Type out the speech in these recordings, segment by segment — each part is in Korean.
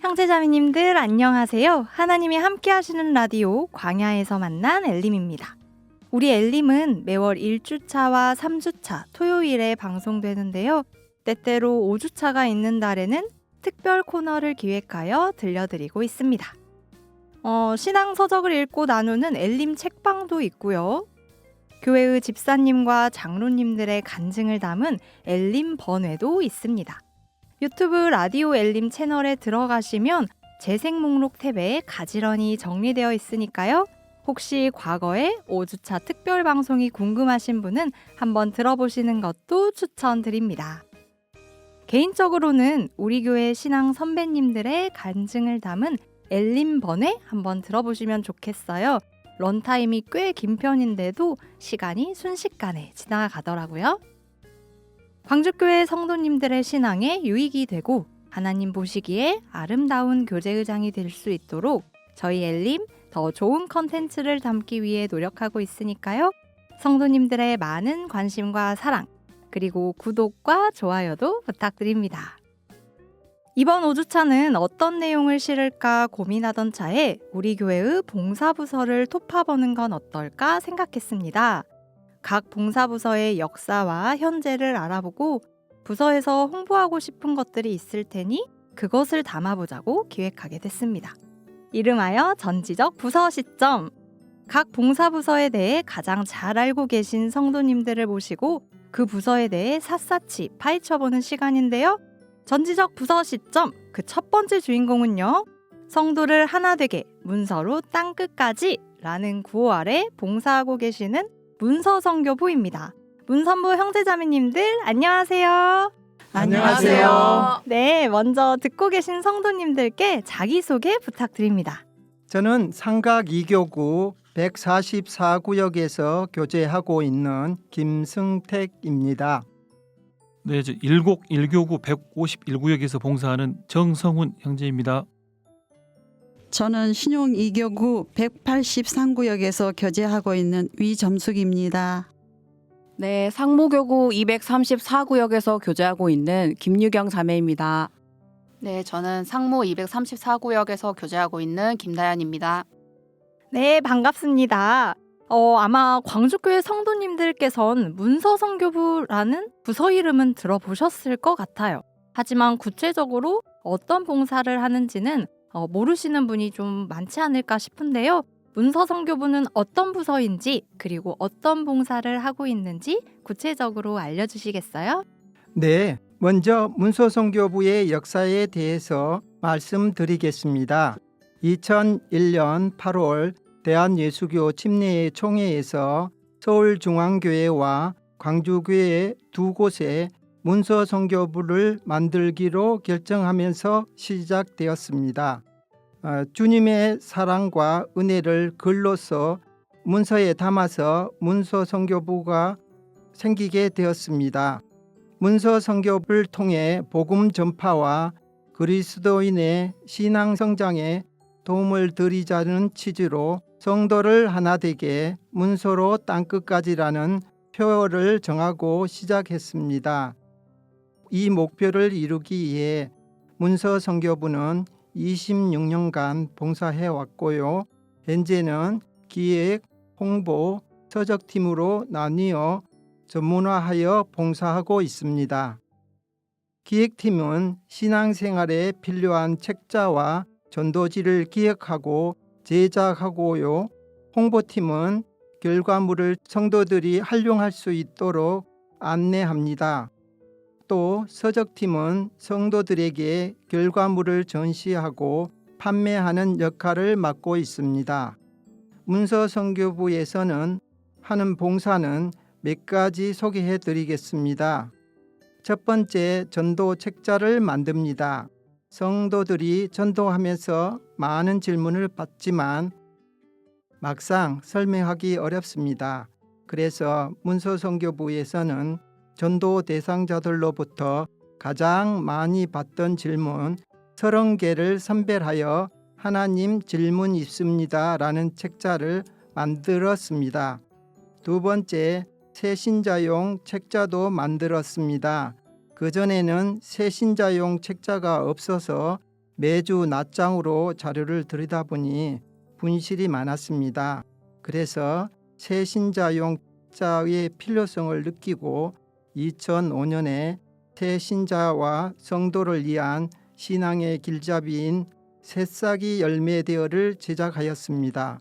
형제자매님들 안녕하세요. 하나님이 함께 하시는 라디오 광야에서 만난 엘림입니다. 우리 엘림은 매월 1주차와 3주차 토요일에 방송되는데요. 때때로 5주차가 있는 달에는 특별 코너를 기획하여 들려드리고 있습니다. 신앙 서적을 읽고 나누는 엘림 책방도 있고요. 교회의 집사님과 장로님들의 간증을 담은 엘림 번외도 있습니다. 유튜브 라디오 엘림 채널에 들어가시면 재생 목록 탭에 가지런히 정리되어 있으니까요. 혹시 과거에 5주차 특별 방송이 궁금하신 분은 한번 들어보시는 것도 추천드립니다. 개인적으로는 우리 교회 신앙 선배님들의 간증을 담은 엘림 번외 한번 들어보시면 좋겠어요. 런타임이 꽤 긴 편인데도 시간이 순식간에 지나가더라고요. 광주교회 성도님들의 신앙에 유익이 되고 하나님 보시기에 아름다운 교제의장이 될 수 있도록 저희 엘림 더 좋은 컨텐츠를 담기 위해 노력하고 있으니까요. 성도님들의 많은 관심과 사랑 그리고 구독과 좋아요도 부탁드립니다. 이번 5주차는 어떤 내용을 실을까 고민하던 차에 우리 교회의 봉사부서를 톱파보는 건 어떨까 생각했습니다. 각 봉사부서의 역사와 현재를 알아보고 부서에서 홍보하고 싶은 것들이 있을 테니 그것을 담아보자고 기획하게 됐습니다. 이름하여 전지적 부서 시점. 각 봉사부서에 대해 가장 잘 알고 계신 성도님들을 모시고 그 부서에 대해 샅샅이 파헤쳐보는 시간인데요. 전지적 부서 시점 그 첫 번째 주인공은요. 성도를 하나 되게 문서로 땅끝까지 라는 구호 아래 봉사하고 계시는 문서선교부입니다. 문선부 형제자매님들 안녕하세요. 안녕하세요. 네, 먼저 듣고 계신 성도님들께 자기소개 부탁드립니다. 저는 상각 2교구 144구역에서 교제하고 있는 김승택입니다. 네, 저 1교구 151구역에서 봉사하는 정성훈 형제입니다. 저는 신용 2교구 183구역에서 교제하고 있는 위점숙입니다. 네, 상무교구 234구역에서 교제하고 있는 김유경 자매입니다. 네, 저는 상무 234구역에서 교제하고 있는 김다연입니다. 네, 반갑습니다. 아마 광주교회 성도님들께선 문서선교부라는 부서 이름은 들어보셨을 것 같아요. 하지만 구체적으로 어떤 봉사를 하는지는 모르시는 분이 좀 많지 않을까 싶은데요. 문서선교부는 어떤 부서인지 그리고 어떤 봉사를 하고 있는지 구체적으로 알려주시겠어요? 네, 먼저 문서선교부의 역사에 대해서 말씀드리겠습니다. 2001년 8월 대한예수교 침례의 총회에서 서울중앙교회와 광주교회 두 곳에 문서선교부를 만들기로 결정하면서 시작되었습니다. 주님의 사랑과 은혜를 글로써 문서에 담아서 문서선교부가 생기게 되었습니다. 문서선교부를 통해 복음 전파와 그리스도인의 신앙 성장에 도움을 드리자는 취지로 성도를 하나 되게 문서로 땅끝까지라는 표어를 정하고 시작했습니다. 이 목표를 이루기 위해 문서선교부는 26년간 봉사해 왔고요. 현재는 기획, 홍보, 서적팀으로 나뉘어 전문화하여 봉사하고 있습니다. 기획팀은 신앙생활에 필요한 책자와 전도지를 기획하고 제작하고요. 홍보팀은 결과물을 성도들이 활용할 수 있도록 안내합니다. 또 서적팀은 성도들에게 결과물을 전시하고 판매하는 역할을 맡고 있습니다. 문서선교부에서는 하는 봉사는 몇 가지 소개해 드리겠습니다. 첫 번째, 전도 책자를 만듭니다. 성도들이 전도하면서 많은 질문을 받지만 막상 설명하기 어렵습니다. 그래서 문서선교부에서는 전도 대상자들로부터 가장 많이 받던 질문 30개를 선별하여 하나님 질문 있습니다 라는 책자를 만들었습니다. 두 번째, 새신자용 책자도 만들었습니다. 그전에는 새신자용 책자가 없어서 매주 낮장으로 자료를 들여다보니 분실이 많았습니다. 그래서 새 신자용 책자의 필요성을 느끼고 2005년에 새 신자와 성도를 위한 신앙의 길잡이인 새싹이 열매되어를 제작하였습니다.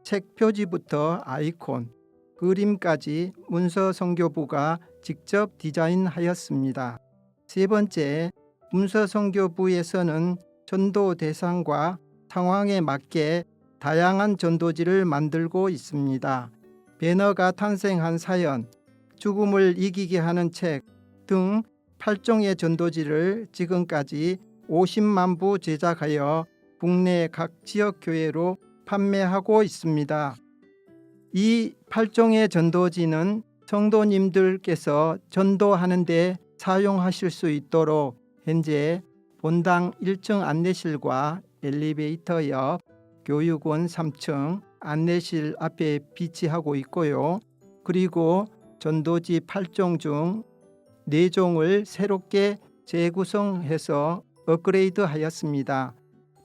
책 표지부터 아이콘, 그림까지 문서 선교부가 직접 디자인하였습니다. 세 번째, 문서 선교부에서는 전도 대상과 상황에 맞게 다양한 전도지를 만들고 있습니다. 배너가 탄생한 사연, 죽음을 이기게 하는 책 등 8종의 전도지를 지금까지 50만 부 제작하여 국내 각 지역 교회로 판매하고 있습니다. 이 8종의 전도지는 성도님들께서 전도하는 데 사용하실 수 있도록 현재 본당 1층 안내실과 엘리베이터 옆 교육원 3층 안내실 앞에 비치하고 있고요. 그리고 전도지 8종 중 4종을 새롭게 재구성해서 업그레이드 하였습니다.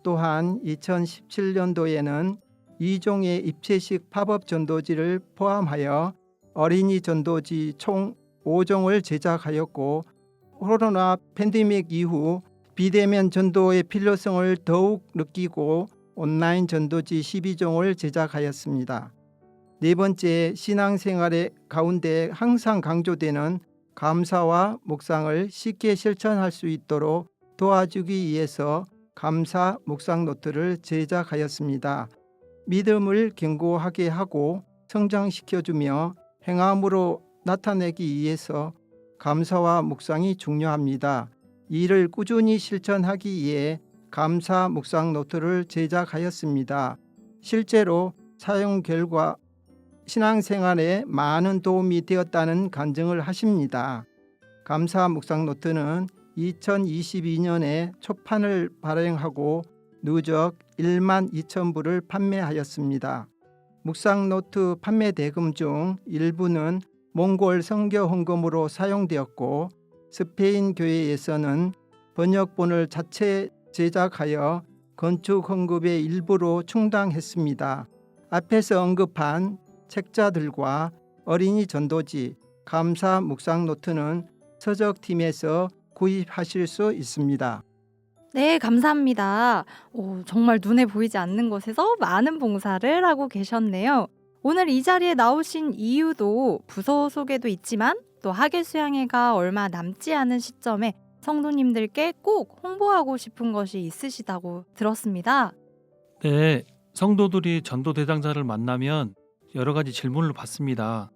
또한 2017년도에는 2종의 입체식 팝업 전도지를 포함하여 어린이 전도지 총 5종을 제작하였고, 코로나 팬데믹 이후 비대면 전도의 필요성을 더욱 느끼고 온라인 전도지 12종을 제작하였습니다. 네 번째, 신앙생활의 가운데 항상 강조되는 감사와 묵상을 쉽게 실천할 수 있도록 도와주기 위해서 감사 묵상 노트를 제작하였습니다. 믿음을 견고하게 하고 성장시켜주며 행함으로 나타내기 위해서 감사와 묵상이 중요합니다. 이를 꾸준히 실천하기 위해 감사 묵상 노트를 제작하였습니다. 실제로 사용 결과 신앙생활에 많은 도움이 되었다는 간증을 하십니다. 감사 묵상 노트는 2022년에 초판을 발행하고 누적 1만 2천 부를 판매하였습니다. 묵상 노트 판매 대금 중 일부는 몽골 선교 헌금으로 사용되었고, 스페인 교회에서는 번역본을 자체 제작하여 건축 헌금의 일부로 충당했습니다. 앞에서 언급한 책자들과 어린이 전도지, 감사 묵상 노트는 서적팀에서 구입하실 수 있습니다. 네, 감사합니다. 정말 눈에 보이지 않는 곳에서 많은 봉사를 하고 계셨네요. 오늘 이 자리에 나오신 이유도 부서 소개도 있지만 또 학예 수양회가 얼마 남지 않은 시점에 성도님들께 꼭 홍보하고 싶은 것이 있으시다고 들었습니다. 네, 성도들이 전도 대상자를 만나면 여러 가지 질문을 받습니다.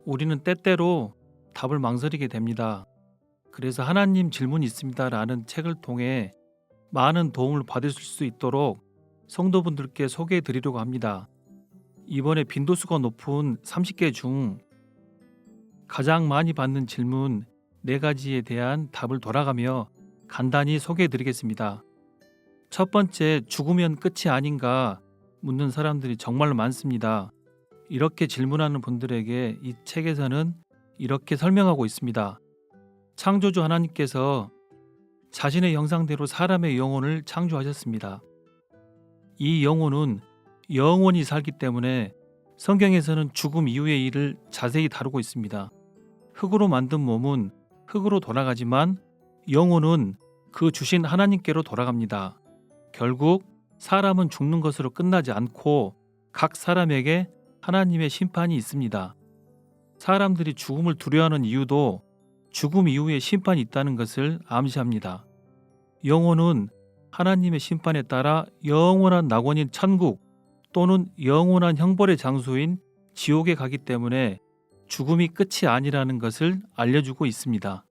우리는 때때로 답을 망설이게 됩니다. 그래서 하나님 질문이 있습니다라는 책을 통해 많은 도움을 받으실 수 있도록 성도분들께 소개해 드리려고 합니다. 이번에 빈도수가 높은 30개 중 가장 많이 받는 질문 4가지에 대한 답을 돌아가며 간단히 소개해 드리겠습니다. 첫 번째, 죽으면 끝이 아닌가 묻는 사람들이 정말로 많습니다. 이렇게 질문하는 분들에게 이 책에서는 이렇게 설명하고 있습니다. 창조주 하나님께서 자신의 형상대로 사람의 영혼을 창조하셨습니다. 이 영혼은 영원히 살기 때문에 성경에서는 죽음 이후의 일을 자세히 다루고 있습니다. 흙으로 만든 몸은 흙으로 돌아가지만 영혼은 그 주신 하나님께로 돌아갑니다. 결국 사람은 죽는 것으로 끝나지 않고 각 사람에게 하나님의 심판이 있습니다. 사람들이 죽음을 두려워하는 이유도 죽음 이후에 심판이 있다는 것을 암시합니다. 영혼은 하나님의 심판에 따라 영원한 낙원인 천국 또는 영원한 형벌의 장소인 지옥에 가기 때문에 죽음이 끝이 아니라는 것을 알려주고 있습니다.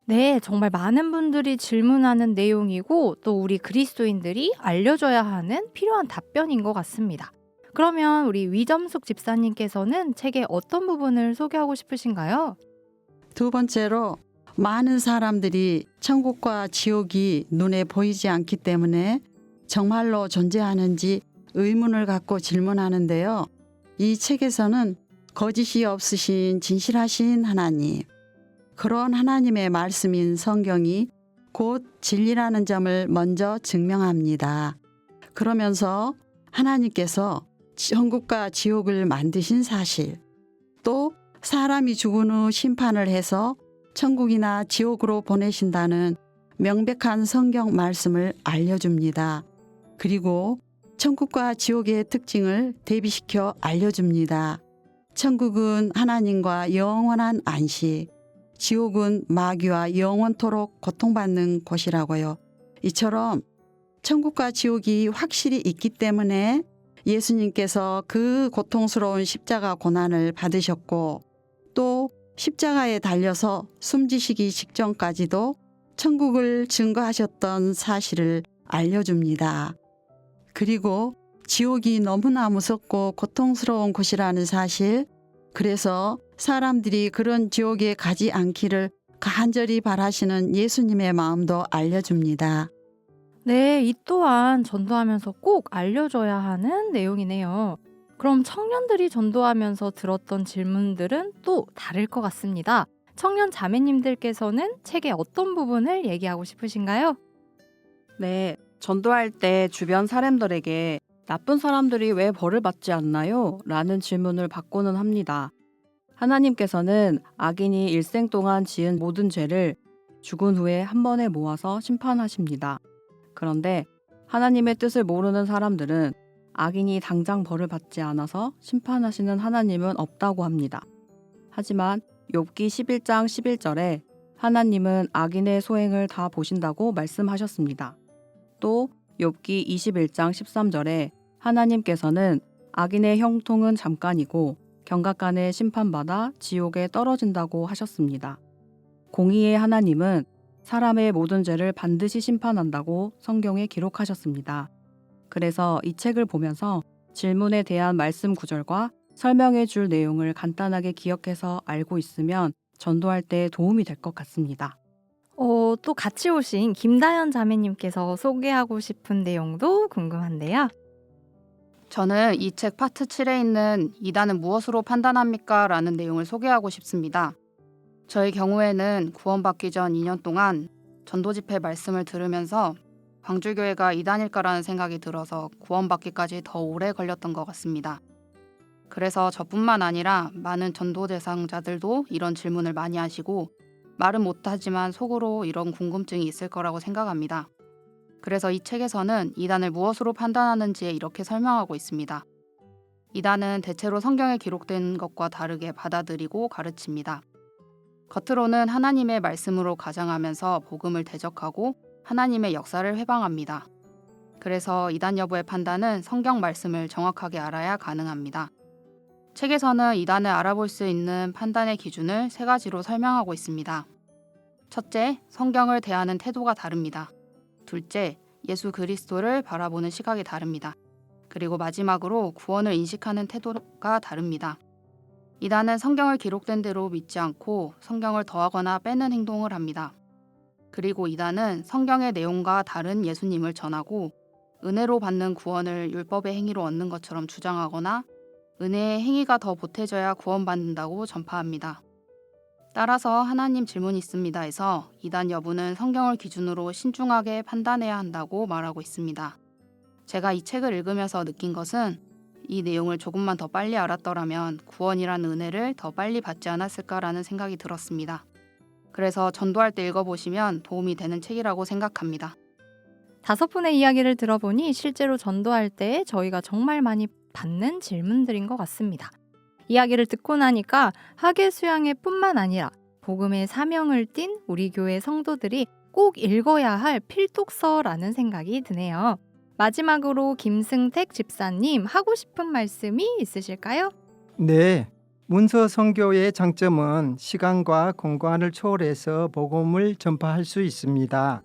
네, 정말 많은 분들이 질문하는 내용이고 또 우리 그리스도인들이 알려줘야 하는 필요한 답변인 것 같습니다. 그러면 우리 위점숙 집사님께서는 책의 어떤 부분을 소개하고 싶으신가요? 두 번째로, 많은 사람들이 천국과 지옥이 눈에 보이지 않기 때문에 정말로 존재하는지 의문을 갖고 질문하는데요. 이 책에서는 거짓이 없으신 진실하신 하나님, 그런 하나님의 말씀인 성경이 곧 진리라는 점을 먼저 증명합니다. 그러면서 하나님께서 천국과 지옥을 만드신 사실, 또 사람이 죽은 후 심판을 해서 천국이나 지옥으로 보내신다는 명백한 성경 말씀을 알려줍니다. 그리고 천국과 지옥의 특징을 대비시켜 알려줍니다. 천국은 하나님과 영원한 안식, 지옥은 마귀와 영원토록 고통받는 곳이라고요. 이처럼 천국과 지옥이 확실히 있기 때문에 예수님께서 그 고통스러운 십자가 고난을 받으셨고, 또 십자가에 달려서 숨지시기 직전까지도 천국을 증거하셨던 사실을 알려줍니다. 그리고 지옥이 너무나 무섭고 고통스러운 곳이라는 사실, 그래서 사람들이 그런 지옥에 가지 않기를 간절히 바라시는 예수님의 마음도 알려줍니다. 네, 이 또한 전도하면서 꼭 알려줘야 하는 내용이네요. 그럼 청년들이 전도하면서 들었던 질문들은 또 다를 것 같습니다. 청년 자매님들께서는 책의 어떤 부분을 얘기하고 싶으신가요? 네, 전도할 때 주변 사람들에게 나쁜 사람들이 왜 벌을 받지 않나요? 라는 질문을 받고는 합니다. 하나님께서는 악인이 일생 동안 지은 모든 죄를 죽은 후에 한 번에 모아서 심판하십니다. 그런데 하나님의 뜻을 모르는 사람들은 악인이 당장 벌을 받지 않아서 심판하시는 하나님은 없다고 합니다. 하지만 욥기 11장 11절에 하나님은 악인의 소행을 다 보신다고 말씀하셨습니다. 또 욥기 21장 13절에 하나님께서는 악인의 형통은 잠깐이고 경각간에 심판받아 지옥에 떨어진다고 하셨습니다. 공의의 하나님은 사람의 모든 죄를 반드시 심판한다고 성경에 기록하셨습니다. 그래서 이 책을 보면서 질문에 대한 말씀 구절과 설명해 줄 내용을 간단하게 기억해서 알고 있으면 전도할 때 도움이 될 것 같습니다. 또 같이 오신 김다연 자매님께서 소개하고 싶은 내용도 궁금한데요. 저는 이 책 파트 7에 있는 이단은 무엇으로 판단합니까? 라는 내용을 소개하고 싶습니다. 저의 경우에는 구원받기 전 2년 동안 전도 집회 말씀을 들으면서 광주교회가 이단일까라는 생각이 들어서 구원받기까지 더 오래 걸렸던 것 같습니다. 그래서 저뿐만 아니라 많은 전도 대상자들도 이런 질문을 많이 하시고 말은 못하지만 속으로 이런 궁금증이 있을 거라고 생각합니다. 그래서 이 책에서는 이단을 무엇으로 판단하는지 이렇게 설명하고 있습니다. 이단은 대체로 성경에 기록된 것과 다르게 받아들이고 가르칩니다. 겉으로는 하나님의 말씀으로 가장하면서 복음을 대적하고 하나님의 역사를 회방합니다. 그래서 이단 여부의 판단은 성경 말씀을 정확하게 알아야 가능합니다. 책에서는 이단을 알아볼 수 있는 판단의 기준을 3가지로 설명하고 있습니다. 첫째, 성경을 대하는 태도가 다릅니다. 둘째, 예수 그리스도를 바라보는 시각이 다릅니다. 그리고 마지막으로 구원을 인식하는 태도가 다릅니다. 이단은 성경을 기록된 대로 믿지 않고 성경을 더하거나 빼는 행동을 합니다. 그리고 이단은 성경의 내용과 다른 예수님을 전하고 은혜로 받는 구원을 율법의 행위로 얻는 것처럼 주장하거나 은혜의 행위가 더 보태져야 구원받는다고 전파합니다. 따라서 하나님 질문이 있습니다에서 이단 여부는 성경을 기준으로 신중하게 판단해야 한다고 말하고 있습니다. 제가 이 책을 읽으면서 느낀 것은 이 내용을 조금만 더 빨리 알았더라면 구원이라는 은혜를 더 빨리 받지 않았을까라는 생각이 들었습니다. 그래서 전도할 때 읽어보시면 도움이 되는 책이라고 생각합니다. 5분의 이야기를 들어보니 실제로 전도할 때 저희가 정말 많이 받는 질문들인 것 같습니다. 이야기를 듣고 나니까 학예 수양회 뿐만 아니라 복음의 사명을 띤 우리 교회 성도들이 꼭 읽어야 할 필독서라는 생각이 드네요. 마지막으로 김승택 집사님 하고 싶은 말씀이 있으실까요? 네, 문서 선교의 장점은 시간과 공간을 초월해서 복음을 전파할 수 있습니다.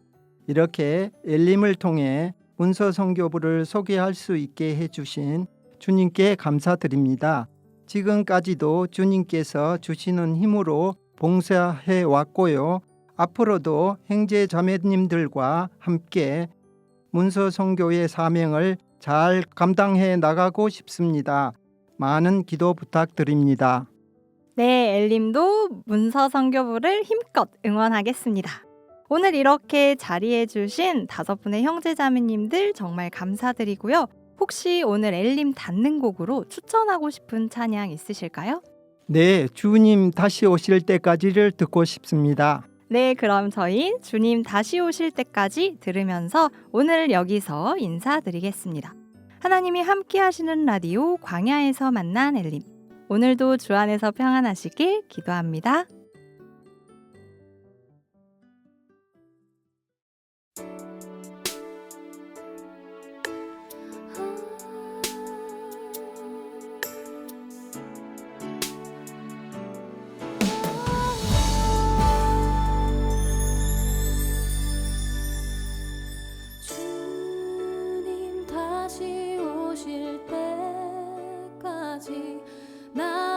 이렇게 엘림을 통해 문서 선교부를 소개할 수 있게 해주신 주님께 감사드립니다. 지금까지도 주님께서 주시는 힘으로 봉사해 왔고요. 앞으로도 형제 자매님들과 함께 문서 선교의 사명을 잘 감당해 나가고 싶습니다. 많은 기도 부탁드립니다. 네, 엘림도 문서 선교부를 힘껏 응원하겠습니다. 오늘 이렇게 자리해주신 5분의 형제자매님들 정말 감사드리고요. 혹시 오늘 엘림 닫는 곡으로 추천하고 싶은 찬양 있으실까요? 네, 주님 다시 오실 때까지를 듣고 싶습니다. 네, 그럼 저희 주님 다시 오실 때까지 들으면서 오늘 여기서 인사드리겠습니다. 하나님이 함께 하시는 라디오 광야에서 만난 엘림. 오늘도 주 안에서 평안하시길 기도합니다. 주님 다시 오실 때까지 나